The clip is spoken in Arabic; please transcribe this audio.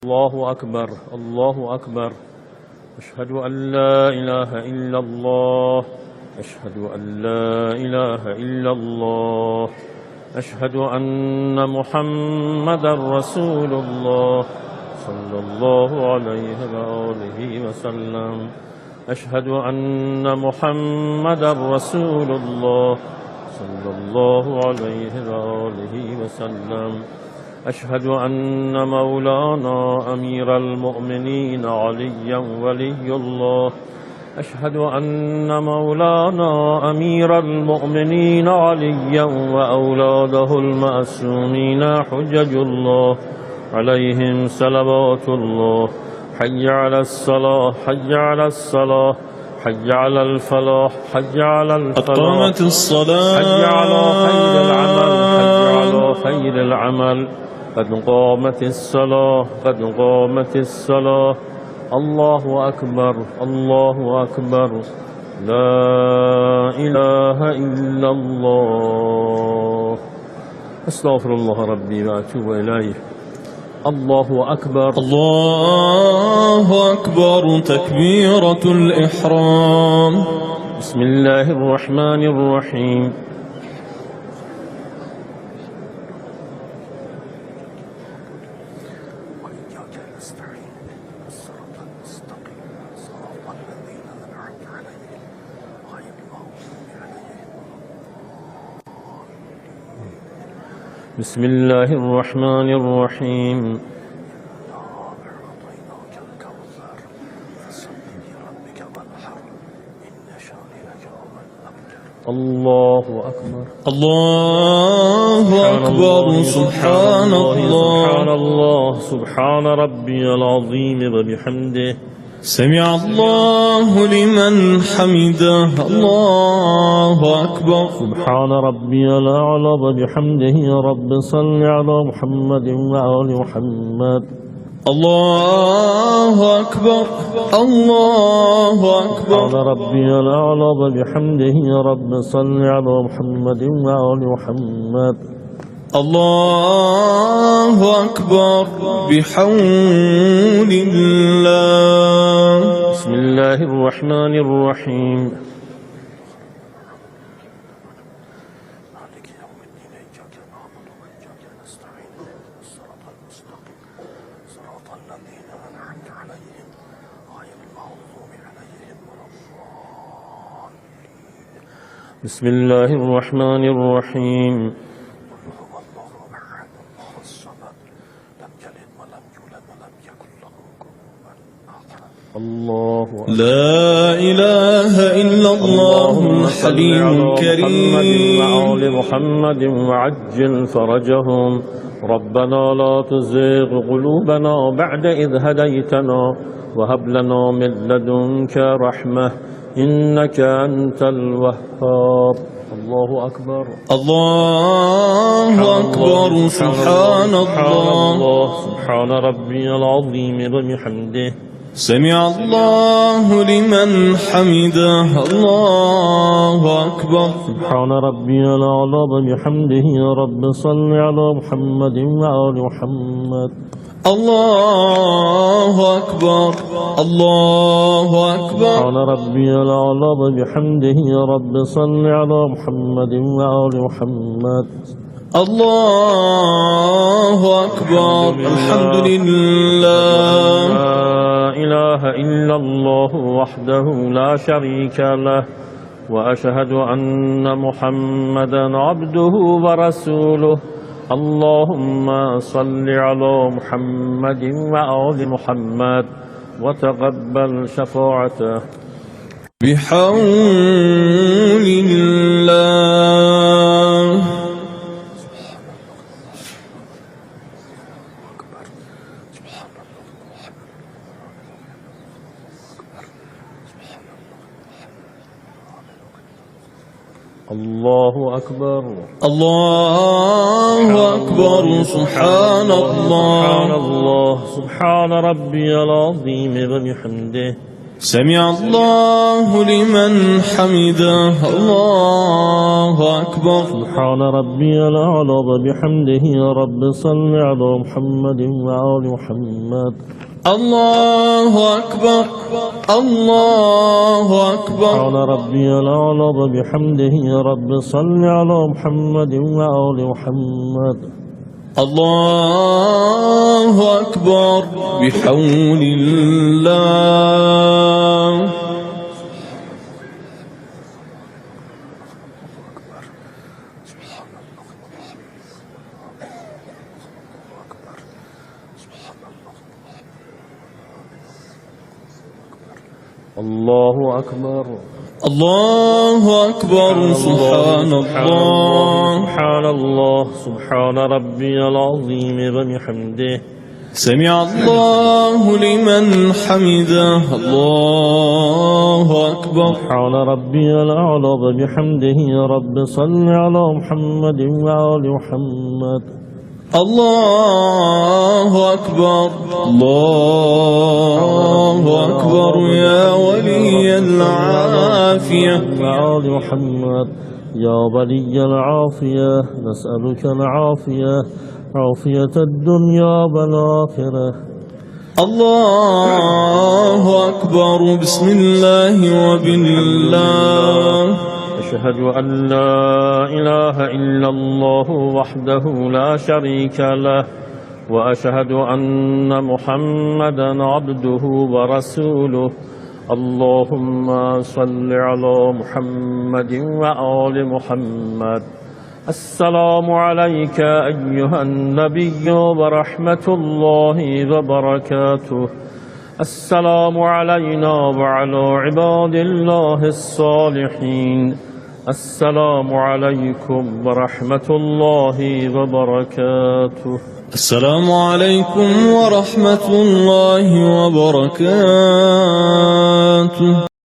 الله أكبر الله أكبر. أشهد أن لا إله إلا الله. أشهد أن لا إله إلا الله. أشهد أن محمدا رسول الله صلى الله عليه وآله وسلم. أشهد أن محمدا رسول الله صلى الله عليه وآله وسلم. أشهد أن مولانا أمير المؤمنين عليا ولي الله. أشهد أن مولانا أمير المؤمنين عليا وأولاده المأسومين حجج الله عليهم صلوات الله. حي على الصلاة حي على الصلاة حي على الفلاح حي على الفلاح. أقامت الصلاة. حي على خير العمل حي على خير العمل. قد قامت الصلاة قد قامت الصلاة. الله أكبر الله أكبر. لا إله إلا الله. أستغفر الله ربي وأتوب إليه. الله أكبر الله أكبر. تكبيرة الإحرام. بسم الله الرحمن الرحيم. بسم الله الرحمن الرحيم. الله أكبر الله أكبر. سبحان الله سبحان الله سبحان ربي العظيم وبحمده. سمع الله لمن حمده. الله أكبر. سبحان ربي الأعلى وبحمده. يا رب صل على محمد وآل محمد. الله أكبر الله أكبر. سبحان ربي الأعلى وبحمده. يا رب صل على محمد وآل محمد. الله أكبر بحول الله. بسم الله الرحمن الرحيم. بسم الله الرحمن الرحيم. الله لا إله إلا الله الحليم الكريم. وآل محمد وعجل فرجهم. ربنا لا تزغ قلوبنا بعد إذ هديتنا وهب لنا من لدنك رحمة إنك أنت الوهاب. الله أكبر الله أكبر. سبحان الله سبحان ربي العظيم وبحمده. سمع الله لمن حمده. الله أكبر. سبحان ربي الأعلى وبحمده. يا رب صل على محمد وآل محمد. الله أكبر الله أكبر. سبحان ربي الأعلى وبحمده. يا رب صل على محمد وآل محمد. الله أكبر. الحمد لله. لا إله إلا الله وحده لا شريك له. وأشهد أن محمدا عبده ورسوله. اللهم صل على محمد وآل محمد وتقبل شفاعته بحول الله. الله أكبر الله أكبر. سبحان الله سبحان الله سبحان ربي العظيم وبحمده. سمع الله لمن حمده. الله أكبر. سبحان ربي الأعلى وبحمده رب صل على محمد وآل محمد. الله أكبر. الله أكبر. سبحان ربي الأعلى وبحمده رب صل على محمد وآل محمد. الله أكبر بحول الله. الله أكبر. الله أكبر. سبحان الله. سبحان الله. سبحان ربي العظيم وبحمده. سمع الله لمن حمده. الله أكبر. سبحان ربي الأعلى وبحمده رب صل على محمد وآل محمد. الله أكبر. الله أكبر يا ولي العافية. وآل محمد. يا ولي العافية نسألك العافية عافية الدنيا والآخرة. الله أكبر. بسم الله وبالله. أشهد أن لا إله إلا الله وحده لا شريك له وأشهد أن محمدا عبده ورسوله. اللهم صل على محمد وآل محمد. السلام عليك أيها النبي ورحمة الله وبركاته. السلام علينا وعلى عباد الله الصالحين. السلام عليكم ورحمة الله وبركاته. السلام عليكم ورحمة الله وبركاته.